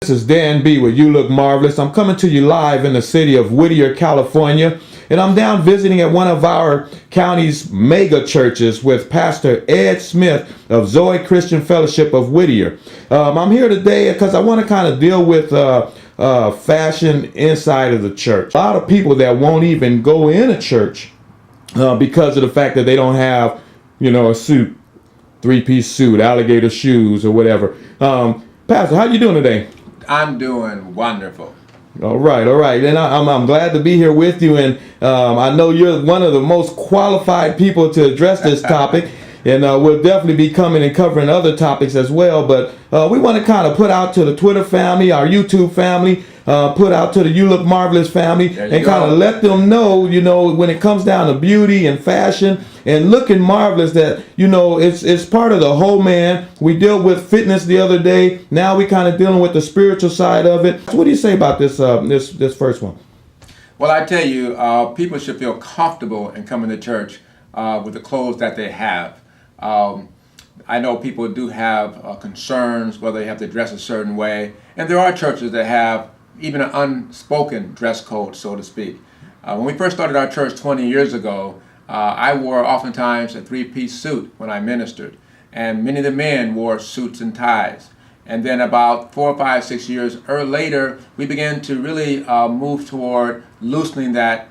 This is Dan B with You Look Marvelous. I'm coming to you live in the city of Whittier, California, and I'm down visiting at one of our county's mega churches with Pastor Ed Smith of Zoe Christian Fellowship of Whittier. I'm here today because I want to kind of deal with fashion inside of the church. A lot of people that won't even go in a church because of the fact that they don't have, a suit, three-piece suit, alligator shoes, or whatever. Pastor, how you doing today? I'm doing wonderful. All right. And I'm glad to be here with you. And I know you're one of the most qualified people to address this topic. And we'll definitely be coming and covering other topics as well. But we want to kind of put out to the Twitter family, our YouTube family, put out to the You Look Marvelous family, and kind of let them know, when it comes down to beauty and fashion and looking marvelous, that, it's part of the whole man. We dealt with fitness the other day. Now we kind of dealing with the spiritual side of it. So what do you say about this first one? Well, I tell you, people should feel comfortable in coming to church with the clothes that they have. I know people do have concerns whether they have to dress a certain way, and there are churches that have even an unspoken dress code, so to speak. When we first started our church 20 years ago, I wore oftentimes a three-piece suit when I ministered, and many of the men wore suits and ties. And then about 4, 5, 6 years later, we began to really move toward loosening that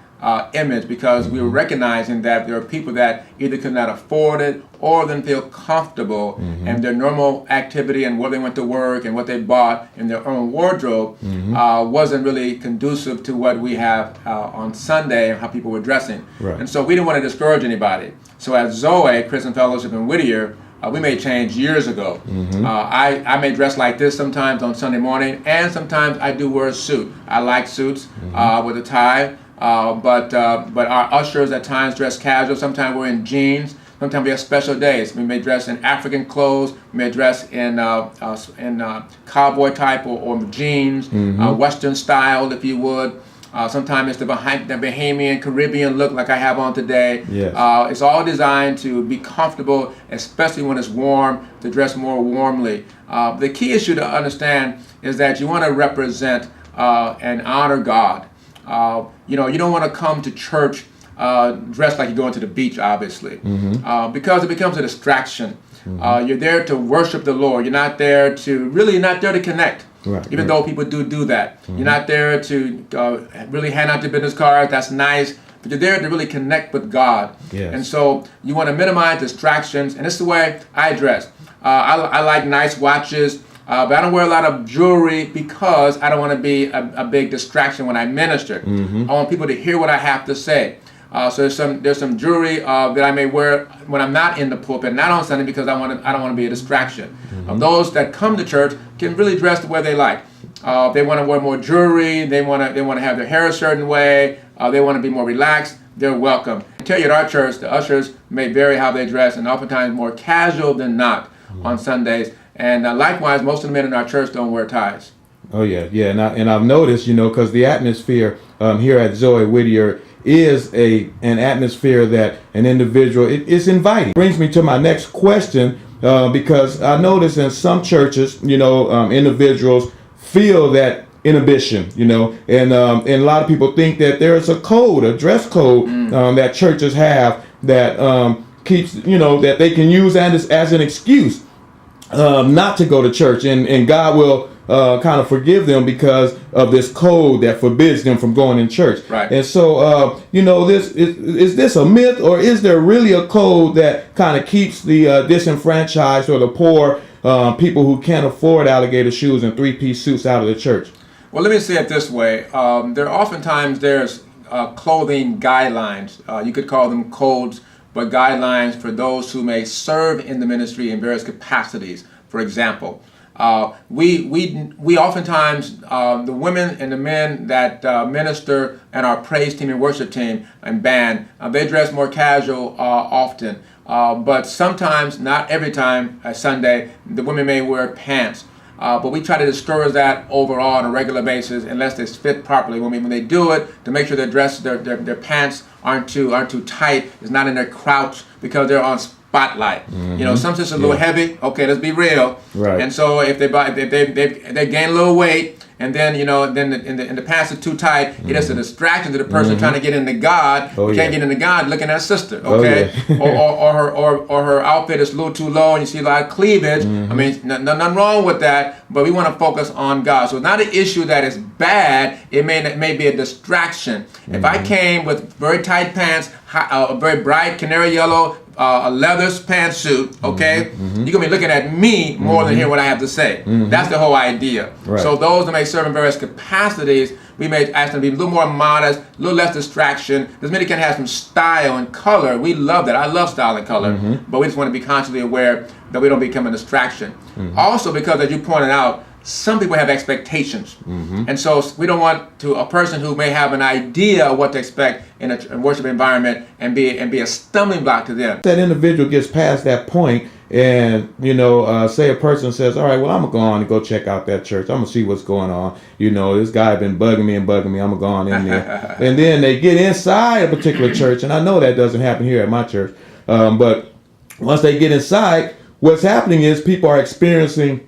image, because we were recognizing that there are people that either could not afford it or didn't feel comfortable in their normal activity, and where they went to work and what they bought in their own wardrobe wasn't really conducive to what we have on Sunday and how people were dressing. Right. And so we didn't want to discourage anybody. So at Zoe Christian Fellowship in Whittier, we made change years ago. I may dress like this sometimes on Sunday morning, and sometimes I do wear a suit. I like suits with a tie. But our ushers at times dress casual. Sometimes we're in jeans. Sometimes we have special days. We may dress in African clothes. We may dress in cowboy type or jeans, Western style, if you would. Sometimes it's the Bahamian Caribbean look like I have on today. Yes. It's all designed to be comfortable, especially when it's warm, to dress more warmly. The key issue to understand is that you want to represent and honor God. You don't want to come to church dressed like you're going to the beach, obviously, because it becomes a distraction. You're there to worship the Lord. You're not there to connect. Even though people do that. You're not there to really hand out your business cards. That's nice. But you're there to really connect with God. Yes. And so you want to minimize distractions. And this is the way I dress. I like nice watches. But I don't wear a lot of jewelry because I don't want to be a big distraction when I minister. I want people to hear what I have to say. So there's some jewelry that I may wear when I'm not in the pulpit, not on Sunday, because I don't want to be a distraction. Those that come to church can really dress the way they like. They want to wear more jewelry. They want to have their hair a certain way. They want to be more relaxed. They're welcome. I tell you, at our church, the ushers may vary how they dress, and oftentimes more casual than not on Sundays. And likewise, most of the men in our church don't wear ties. Oh, yeah. And I've noticed, because the atmosphere here at Zoe Whittier is an atmosphere that an individual, it's inviting. Brings me to my next question, because I notice in some churches, individuals feel that inhibition, and a lot of people think that there's a dress code that churches have that keeps, that they can use as an excuse not to go to church, and God will kind of forgive them because of this code that forbids them from going in church. Right. And so, this is this a myth, or is there really a code that kind of keeps the disenfranchised or the poor people who can't afford alligator shoes and three-piece suits out of the church? Well, let me say it this way. There's clothing guidelines. You could call them codes, but guidelines for those who may serve in the ministry in various capacities. For example, we oftentimes, the women and the men that minister and our praise team and worship team and band, they dress more casual often. But sometimes, not every time, Sunday, the women may wear pants. But we try to discourage that overall on a regular basis, unless they fit properly. When they do it, to make sure their pants aren't too tight, it's not in their crouch, because they're on spotlight. You know, some sisters are a little heavy. Okay, let's be real. Right. And so if they gain a little weight, and then then the pants are too tight, it is a distraction to the person trying to get into God. Oh, Can't get into God looking at sister. Okay, or her outfit is a little too low, and you see a lot of cleavage. I mean, nothing wrong with that, but we want to focus on God. So it's not an issue that is bad. It may be a distraction. If I came with very tight pants, a very bright canary yellow, a leather pantsuit, okay, you're gonna be looking at me more than hear what I have to say. That's the whole idea. Right. So those that may serve in various capacities, we may ask them to be a little more modest, a little less distraction. This many can have some style and color. We love that. I love style and color, but we just want to be consciously aware that we don't become a distraction. Also, because as you pointed out, some people have expectations, and so we don't want a person who may have an idea of what to expect in a worship environment and be a stumbling block to them. That individual gets past that point, and say a person says, "All right, well, I'm gonna go on and go check out that church. I'm gonna see what's going on. This guy been bugging me. I'm gonna go on in there." And then they get inside a particular church, and I know that doesn't happen here at my church, but once they get inside, what's happening is people are experiencing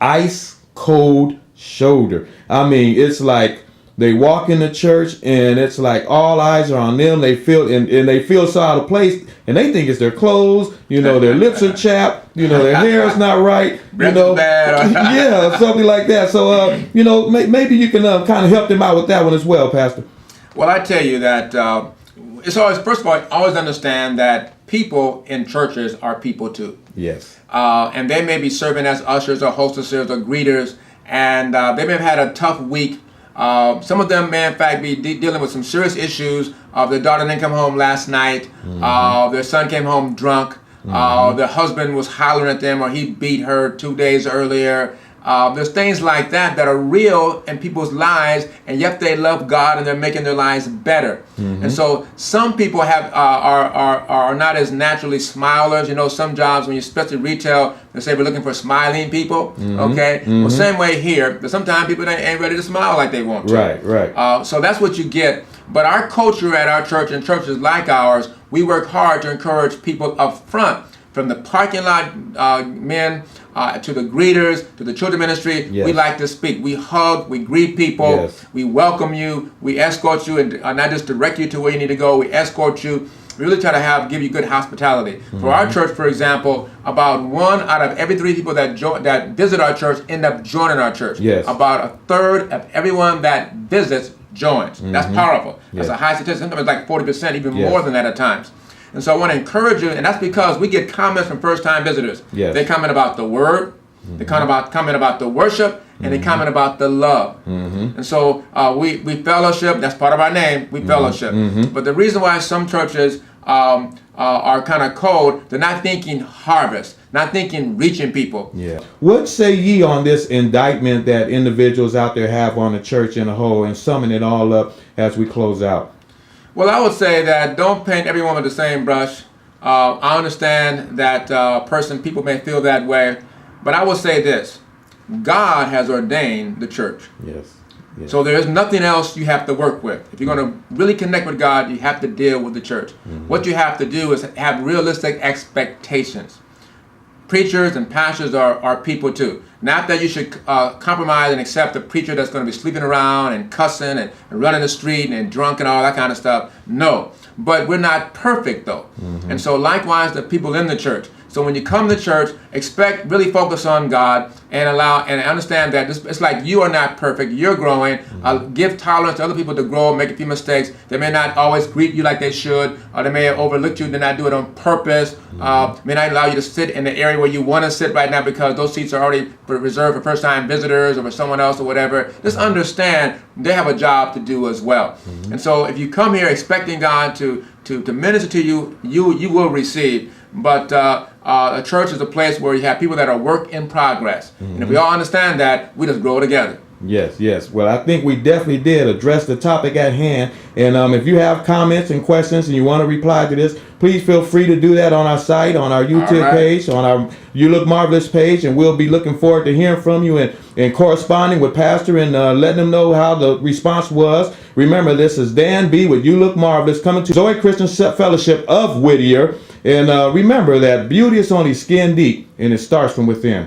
ice cold shoulder. I mean, it's like they walk in the church and it's like all eyes are on them. They feel and they feel so out of place, and they think it's their clothes. Their lips are chapped. Their hair is not right. Yeah, something like that. So maybe you can kind of help them out with that one as well, Pastor. Well, I tell you that it's always, first of all, always understand that people in churches are people too. Yes. And they may be serving as ushers or hostesses or greeters, and they may have had a tough week. Some of them may in fact be dealing with some serious issues. Their daughter didn't come home last night. Their son came home drunk. Their husband was hollering at them, or he beat her 2 days earlier. There's things like that are real in people's lives, and yet they love God and they're making their lives better. And so some people are not as naturally smilers. Some jobs, when you especially retail, they say we're looking for smiling people. Okay, well, same way here, but sometimes people ain't ready to smile like they want to. Right. So that's what you get. But our culture at our church and churches like ours, we work hard to encourage people up front, from the parking lot men to the greeters, to the children ministry. Yes. We like to speak. We hug, we greet people, Yes. we welcome you, we escort you, and not just direct you to where you need to go, we escort you. We really try to give you good hospitality. For our church, for example, about 1 out of every 3 people that visit our church end up joining our church. Yes. About a third of everyone that visits joins. That's powerful. That's a high statistic. Sometimes it's like 40%, even more than that at times. And so I want to encourage you, and that's because we get comments from first-time visitors. Yes. They comment about the word, they comment about the worship, and they comment about the love. And so we fellowship. That's part of our name. We fellowship. But the reason why some churches are kind of cold, they're not thinking harvest, not thinking reaching people. Yeah. What say ye on this indictment that individuals out there have on the church in a whole, and summing it all up as we close out? Well, I would say that don't paint everyone with the same brush. I understand that people may feel that way, but I will say this: God has ordained the church. Yes. So there is nothing else you have to work with. If you're going to really connect with God, you have to deal with the church. What you have to do is have realistic expectations. Preachers and pastors are people too. Not that you should compromise and accept a preacher that's going to be sleeping around and cussing and running the street and drunk and all that kind of stuff. No. But we're not perfect though. And so likewise the people in the church. So when you come to church, really focus on God and understand that it's like you are not perfect, you're growing. Give tolerance to other people to grow, make a few mistakes. They may not always greet you like they should, or they may have overlooked you, did not do it on purpose. May not allow you to sit in the area where you want to sit right now because those seats are already reserved for first-time visitors or for someone else or whatever. Just understand they have a job to do as well. And so if you come here expecting God to minister to you, you will receive. But a church is a place where you have people that are work in progress. And if we all understand that, we just grow together. Yes. Well, I think we definitely did address the topic at hand. And if you have comments and questions and you want to reply to this, please feel free to do that on our site, on our YouTube page, on our You Look Marvelous page. And we'll be looking forward to hearing from you and corresponding with Pastor and letting them know how the response was. Remember, this is Dan B. with You Look Marvelous, coming to Zoe Christian Fellowship of Whittier. And remember that beauty is only skin deep, and it starts from within.